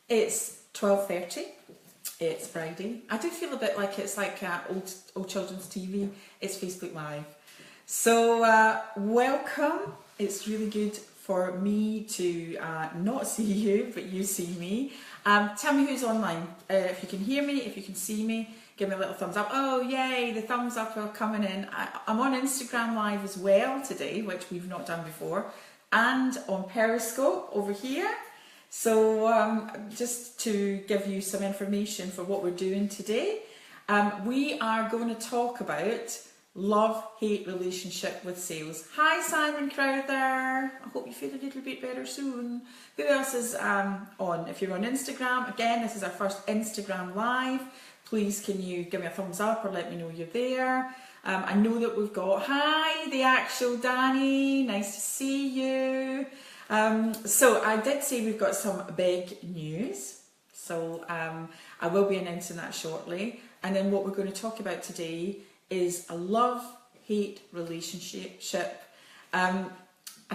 It's 12:30. It's Friday. I do feel a bit like it's like old children's TV. It's Facebook Live. So welcome. It's really good for me to not see you, but you see me. Tell me who's online. If you can hear me, if you can see me, give me a little thumbs up. Oh, yay, the thumbs up are coming in. I'm on Instagram Live as well today, which we've not done before, and on Periscope over here. So just to give you some information for what we're doing today, we are going to talk about love-hate relationship with sales. Hi Simon Crowther, I hope you feel a little bit better soon. Who else is on? If you're on Instagram, again, this is our first Instagram Live. Please can you give me a thumbs up or let me know you're there. I know that we've got, hi, the actual Danny, nice to see you. So I did say we've got some big news. So I will be announcing that shortly. And then what we're going to talk about today is a love-hate relationship. I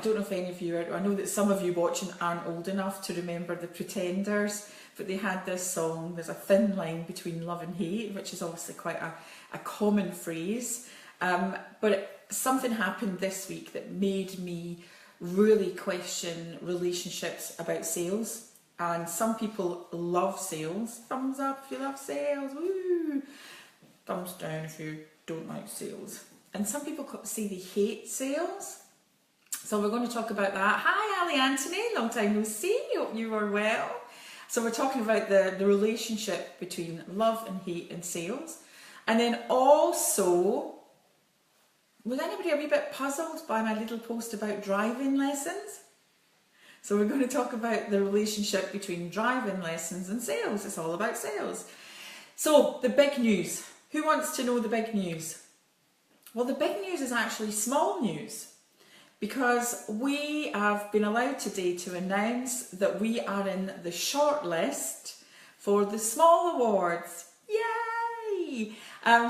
don't know if any of you are, I know that some of you watching aren't old enough to remember the Pretenders, but they had this song, there's a thin line between love and hate, which is obviously quite a common phrase. But something happened this week that made me really question relationships about sales. And some people love sales. Thumbs up if you love sales. Woo! Thumbs down if you don't like sales. And some people say they hate sales. So we're going to talk about that. Hi Ali Anthony, long time no see, hope you are well. So we're talking about the relationship between love and hate in sales. And then also, was anybody a wee bit puzzled by my little post about driving lessons? So we're going to talk about the relationship between driving lessons and sales. It's all about sales. So the big news. Who wants to know the big news? Well, the big news is actually small news, because we have been allowed today to announce that we are in the shortlist for the Small Awards. Yay!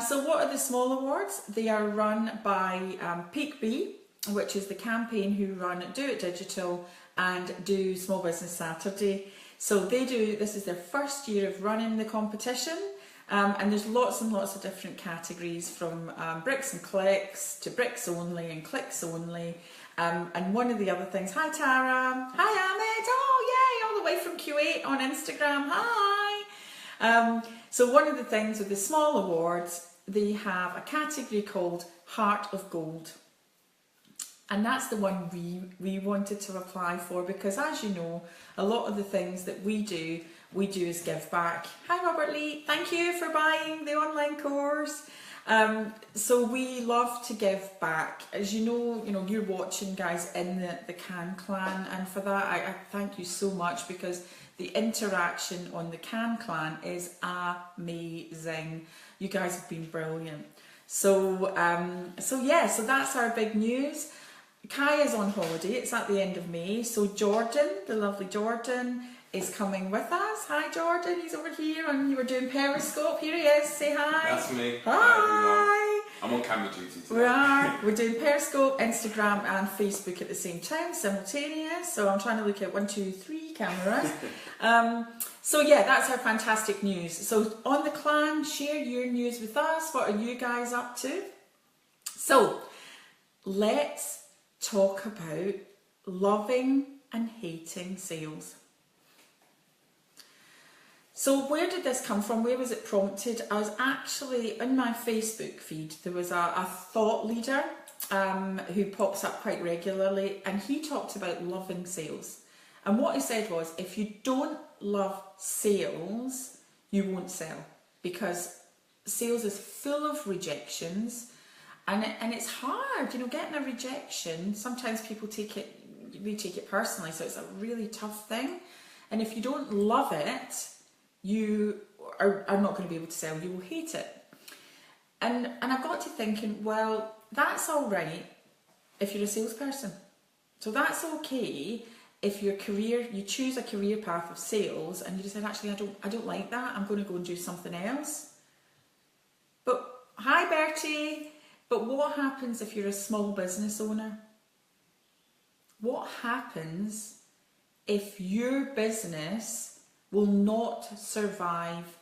So what are the Small Awards? They are run by Peak B, which is the campaign who run Do It Digital and do Small Business Saturday. So they do, this is their first year of running the competition. And there's lots and lots of different categories, from bricks and clicks to bricks only and clicks only. And one of the other things, hi Tara, hi Ahmed, oh yay, all the way from Kuwait on Instagram, hi. So one of the things with the small awards, they have a category called Heart of Gold. And that's the one we wanted to apply for, because as you know, a lot of the things that we do is give back. Hi Robert Lee, thank you for buying the online course. So we love to give back. As you know, you're watching guys in the Can Clan, and for that I thank you so much, because the interaction on the Can Clan is amazing. You guys have been brilliant. So so that's our big news. Kai is on holiday, it's at the end of May, so Jordan, the lovely Jordan, is coming with us. Hi Jordan, he's over here, and you were doing Periscope. Here he is, say hi. That's me. Hi. I'm on camera duty today. We're doing Periscope, Instagram and Facebook at the same time, simultaneous, so I'm trying to look at 1, 2, 3 cameras. So yeah, that's our fantastic news. So on the clan, share your news with us. What are you guys up to? So let's talk about loving and hating sales. So where did this come from? Where was it prompted? I was actually, in my Facebook feed, there was a thought leader who pops up quite regularly, and he talked about loving sales. And what he said was, if you don't love sales, you won't sell, because sales is full of rejections. And it's hard, getting a rejection. Sometimes people take it personally, so it's a really tough thing. And if you don't love it, you are not going to be able to sell. You will hate it. And I got to thinking, well, that's all right if you're a salesperson. So that's okay if you choose a career path of sales, and you decide, actually, I don't like that. I'm going to go and do something else. But hi, Bertie. But what happens if you're a small business owner? What happens if your business will not survive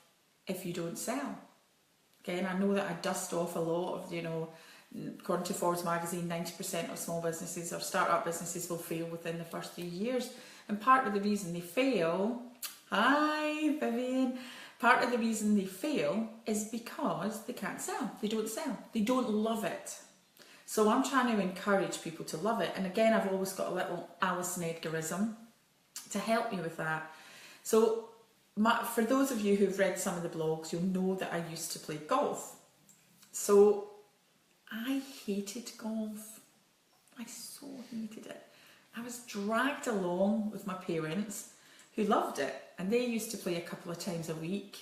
if you don't sell. Okay, and I know that I dust off a lot of, according to Forbes magazine, 90% of small businesses or start-up businesses will fail within the first 3 years. And part of the reason they fail, hi Vivian, part of the reason they fail is because they can't sell. They don't sell. They don't love it. So I'm trying to encourage people to love it. And again, I've always got a little Alison Edgarism to help me with that. So for those of you who've read some of the blogs, you'll know that I used to play golf. So I hated golf. I so hated it. I was dragged along with my parents who loved it, and they used to play a couple of times a week,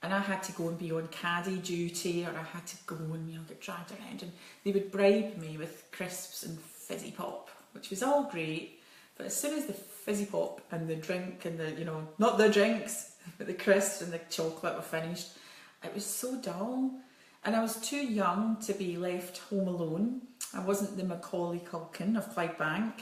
and I had to go and be on caddy duty, or I had to go and get dragged around, and they would bribe me with crisps and fizzy pop, which was all great. But as soon as the fizzy pop and the drink and the, not the drinks, but the crisps and the chocolate were finished, it was so dull. And I was too young to be left home alone. I wasn't the Macaulay Culkin of Clydebank.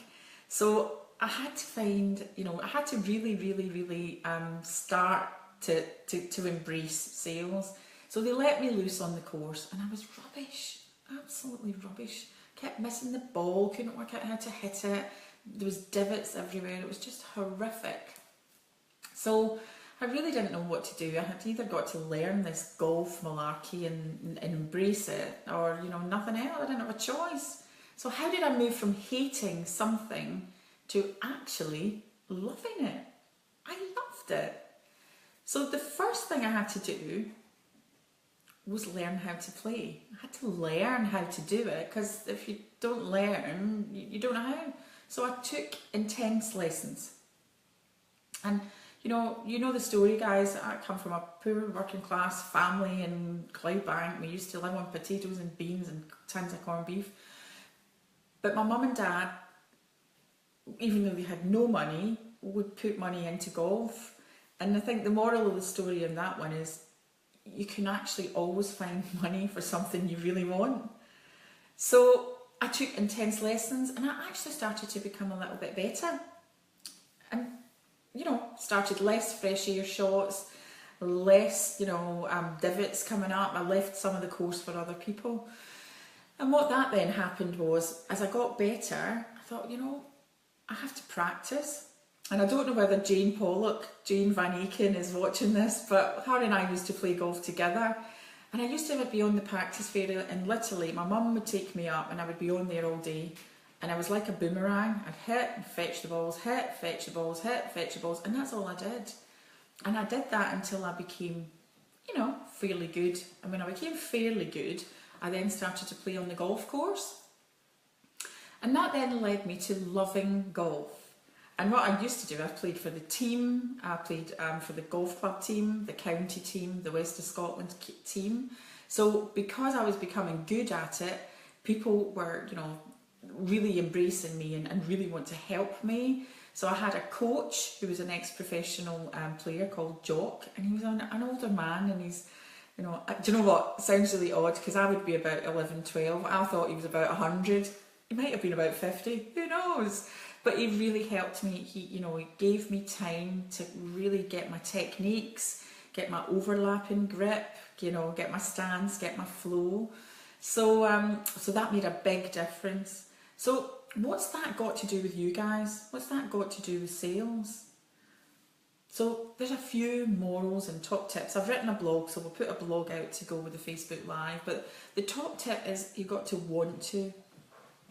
So I had to find, I had to really, really, really start to embrace sales. So they let me loose on the course, and I was rubbish, absolutely rubbish. Kept missing the ball, couldn't work out how to hit it. There was divots everywhere. It was just horrific. So I really didn't know what to do. I had either got to learn this golf malarkey and embrace it, or nothing else. I didn't have a choice. So how did I move from hating something to actually loving it? I loved it. So the first thing I had to do was learn how to play. I had to learn how to do it, because if you don't learn, you don't know how. So I took intense lessons. And you know the story, guys. I come from a poor working class family in Clydebank. We used to live on potatoes and beans and tins of corned beef. But my mum and dad, even though they had no money, would put money into golf. And I think the moral of the story in that one is you can actually always find money for something you really want. So I took intense lessons, and I actually started to become a little bit better. And started less fresh air shots, less, divots coming up. I left some of the course for other people. And what that then happened was, as I got better, I thought, I have to practice. And I don't know whether Jane Van Aken is watching this, but her and I used to play golf together. And I used to be on the practice field, and literally my mum would take me up and I would be on there all day. And I was like a boomerang. I'd hit and fetch the balls, hit, fetch the balls, hit, fetch the balls, and that's all I did. And I did that until I became, fairly good. And when I became fairly good, I then started to play on the golf course. And that then led me to loving golf. And what I used to do, I played for the team, I played for the golf club team, the county team, the West of Scotland team. So because I was becoming good at it, people were, really embracing me and really want to help me. So I had a coach who was an ex-professional player called Jock, and he was an older man, and he's, do you know what, it sounds really odd, because I would be about 11, 12, I thought he was about 100, he might have been about 50, who knows, but he really helped me. He gave me time to really get my techniques, get my overlapping grip, get my stance, get my flow. So that made a big difference. So what's that got to do with you guys? What's that got to do with sales? So there's a few morals and top tips. I've written a blog, so we'll put a blog out to go with the Facebook Live. But the top tip is you've got to want to.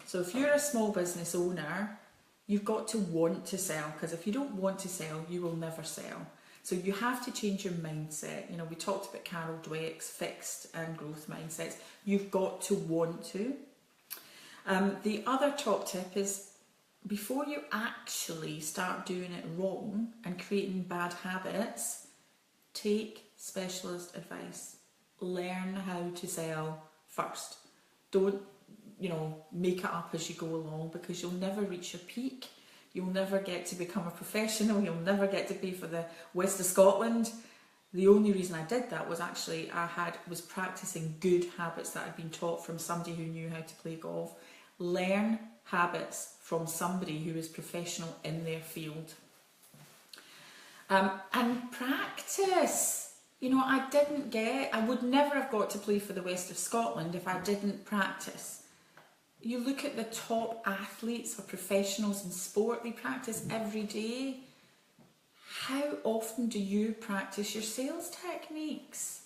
So if you're a small business owner, you've got to want to sell, because if you don't want to sell, you will never sell. So you have to change your mindset. We talked about Carol Dweck's fixed and growth mindsets. You've got to want to. The other top tip is, before you actually start doing it wrong and creating bad habits, take specialist advice. Learn how to sell first. Don't, make it up as you go along, because you'll never reach your peak. You'll never get to become a professional. You'll never get to play for the West of Scotland. The only reason I did that was actually I was practicing good habits that I'd been taught from somebody who knew how to play golf. Learn habits from somebody who is professional in their field. And practice. You know, I would never have got to play for the West of Scotland if I didn't practice. You look at the top athletes or professionals in sport, they practice every day. How often do you practice your sales techniques?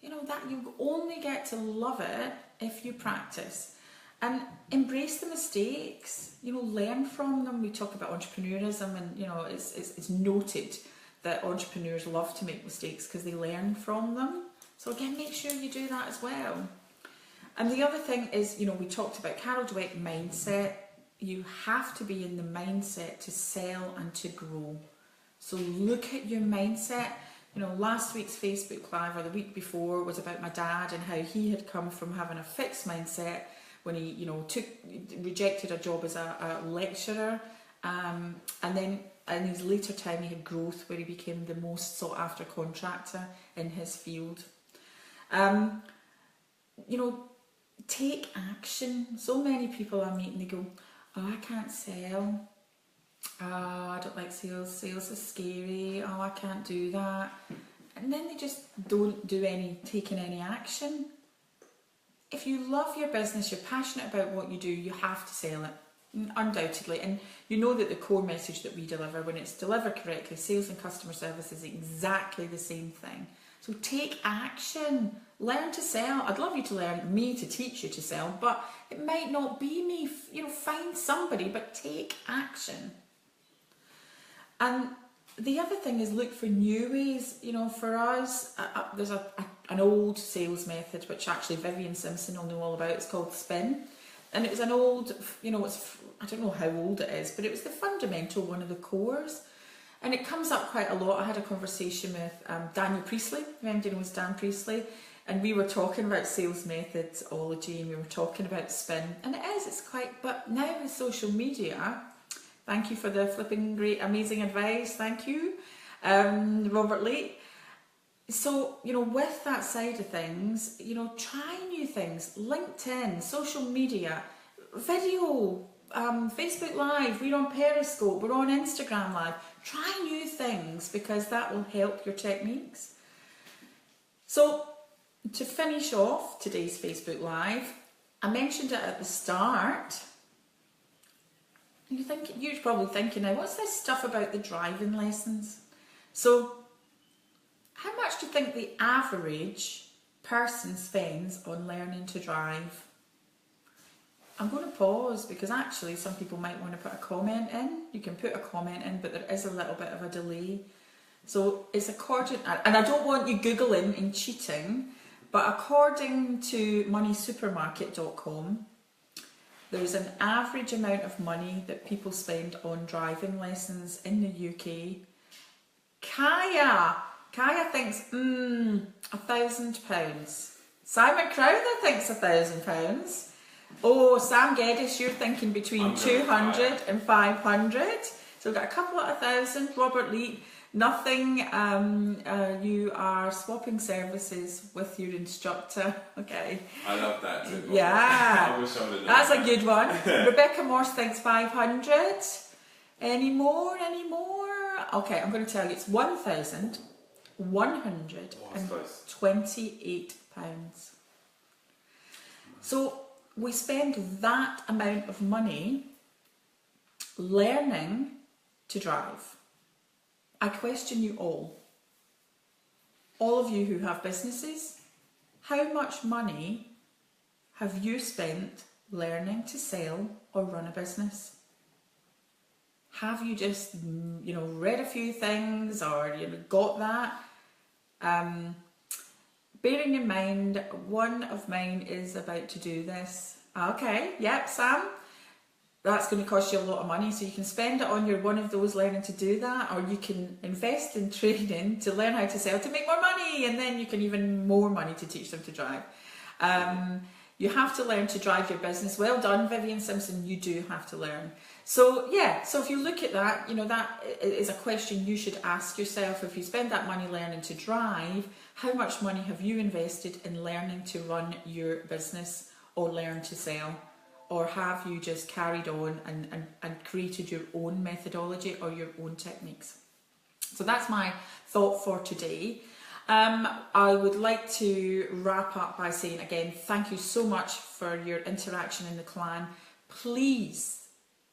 You know, that you only get to love it if you practice. And embrace the mistakes, you know, learn from them. We talk about entrepreneurism, and, you know, it's noted that entrepreneurs love to make mistakes because they learn from them. So again, make sure you do that as well. And the other thing is, you know, we talked about Carol Dweck mindset. You have to be in the mindset to sell and to grow. So look at your mindset. You know, last week's Facebook Live, or the week before, was about my dad and how he had come from having a fixed mindset when he, you know, rejected a job as a lecturer, and then in his later time he had growth where he became the most sought after contractor in his field. You know, take action. So many people I meet and they go, oh, I can't sell. Oh, I don't like sales. Sales is scary. Oh, I can't do that. And then they just don't take any action. If you love your business, you're passionate about what you do, you have to sell it, undoubtedly. And you know that the core message that we deliver, when it's delivered correctly, sales and customer service is exactly the same thing. So take action, learn to sell. I'd love you to learn me to teach you to sell, but it might not be me. You know, find somebody, but take action. And the other thing is look for new ways. You know, for us, there's an old sales method which actually Vivian Simpson will know all about. It's called spin, and it was an old, you know, I don't know how old it is, but it was the fundamental, one of the cores, and it comes up quite a lot. I had a conversation with Daniel Priestley, who everybody knows Dan Priestley, and we were talking about sales methodology, and we were talking about spin, and it's quite. But now with social media. Thank you for the flipping great, amazing advice. Thank you, Robert Lee. So, you know, with that side of things, you know, try new things. LinkedIn, social media, video, Facebook Live, we're on Periscope, we're on Instagram Live. Try new things because that will help your techniques. So, to finish off today's Facebook Live, I mentioned it at the start. You're probably thinking now, what's this stuff about the driving lessons? So, how much do you think the average person spends on learning to drive? I'm going to pause because actually some people might want to put a comment in. You can put a comment in, but there is a little bit of a delay. So it's according, and I don't want you Googling and cheating, but according to moneysupermarket.com, there's an average amount of money that people spend on driving lessons in the UK. Kaya thinks, £1,000. Simon Crowther thinks £1,000. Oh, Sam Geddes, you're thinking between 200 and 500. So we've got a couple of 1,000. Robert Lee, nothing. You are swapping services with your instructor. Okay. I love that too. Yeah. I wish I would have done That's that. a good one. Rebecca Morse thinks 500. Any more? Okay, I'm going to tell you it's £1,128. So we spend that amount of money learning to drive. I question you all of you who have businesses, how much money have you spent learning to sell or run a business? Have you just, you know, read a few things or got that? Bearing in mind, one of mine is about to do this. Okay, yep, Sam. That's going to cost you a lot of money, so you can spend it on your one of those learning to do that, or you can invest in training to learn how to sell to make more money, and then you can even more money to teach them to drive. You have to learn to drive your business. Well done, Vivian Simpson, you do have to learn. So yeah, so if you look at that, you know, that is a question you should ask yourself. If you spend that money learning to drive, how much money have you invested in learning to run your business or learn to sell? Or have you just carried on and created your own methodology or your own techniques? So that's my thought for today. I would like to wrap up by saying again, thank you so much for your interaction in the clan. Please,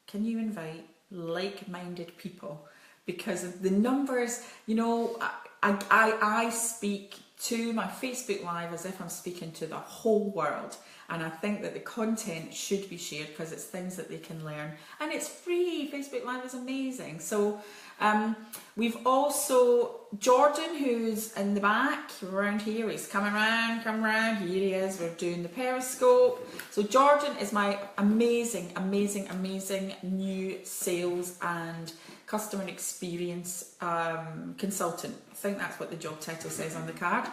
can you invite like-minded people? Because of the numbers, you know, I speak to my Facebook Live as if I'm speaking to the whole world, and I think that the content should be shared because it's things that they can learn, and it's free. Facebook Live is amazing. So we've also Jordan, who's in the back around here. He's come around. Here he is. We're doing the Periscope. So Jordan is my amazing new sales and customer experience consultant. I think that's what the job title says on the card.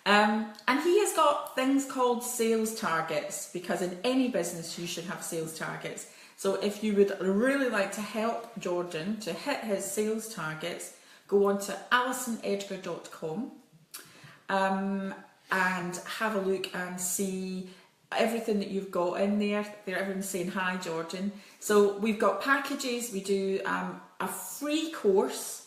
And he has got things called sales targets, because in any business you should have sales targets. So if you would really like to help Jordan to hit his sales targets, go on to alisonedgar.com and have a look and see everything that you've got in there. Everyone's saying hi, Jordan. So we've got packages. We do a free course,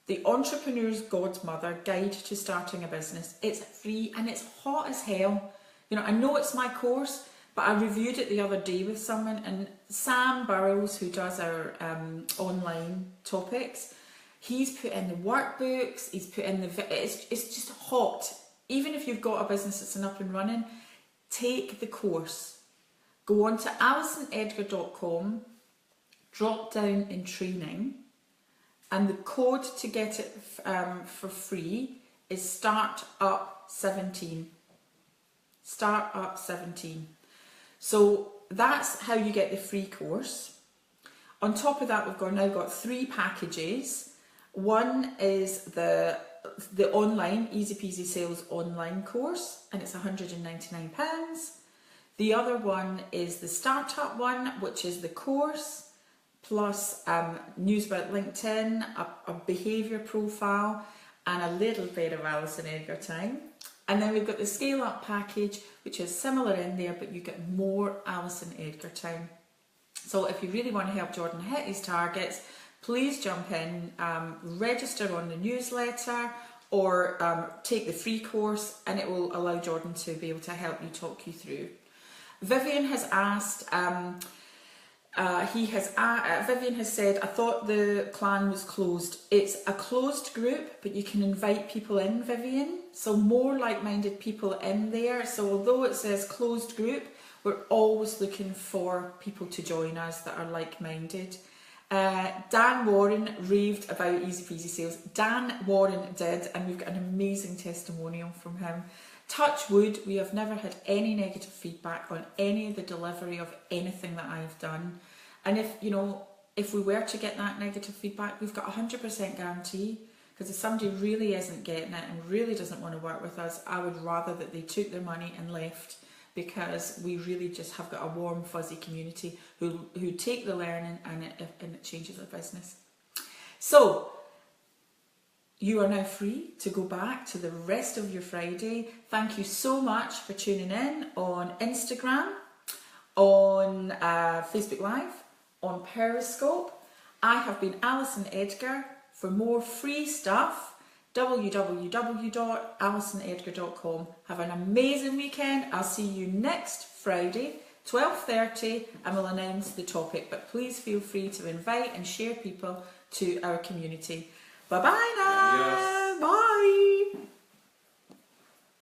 The Entrepreneur's Godmother Guide to Starting a Business. It's free and it's hot as hell. You know, I know it's my course, but I reviewed it the other day with someone, and Sam Burrows, who does our online topics, he's put in the workbooks, he's put in it's just hot. Even if you've got a business that's up and running, take the course. Go on to alisonedgar.com, drop down in training, and the code to get it for free is StartUp17. StartUp17. So that's how you get the free course. On top of that, we've now got 3 packages. One is the online Easy Peasy Sales online course, and it's £199. The other one is the startup one, which is the course plus news about LinkedIn, a behaviour profile, and a little bit of Alison Edgar time. And then we've got the scale up package, which is similar in there, but you get more Alison Edgar time. So if you really want to help Jordan hit his targets, please jump in, register on the newsletter, or take the free course, and it will allow Jordan to be able to help you, talk you through. Vivian has asked, Vivian has said, I thought the clan was closed. It's a closed group, but you can invite people in, Vivian. So more like-minded people in there. So although it says closed group, we're always looking for people to join us that are like-minded. Dan Warren raved about Easy Peasy Sales. Dan Warren did, and we've got an amazing testimonial from him. Touch wood, we have never had any negative feedback on any of the delivery of anything that I've done. And if we were to get that negative feedback, we've got 100% guarantee, because if somebody really isn't getting it and really doesn't want to work with us, I would rather that they took their money and left, because we really just have got a warm, fuzzy community who take the learning and it changes their business. So you are now free to go back to the rest of your Friday. Thank you so much for tuning in on Instagram, on Facebook Live, on Periscope. I have been Alison Edgar. For more free stuff, www.alisonedgar.com. Have an amazing weekend. I'll see you next Friday, 12:30, and we'll announce the topic. But please feel free to invite and share people to our community. Bye-bye now.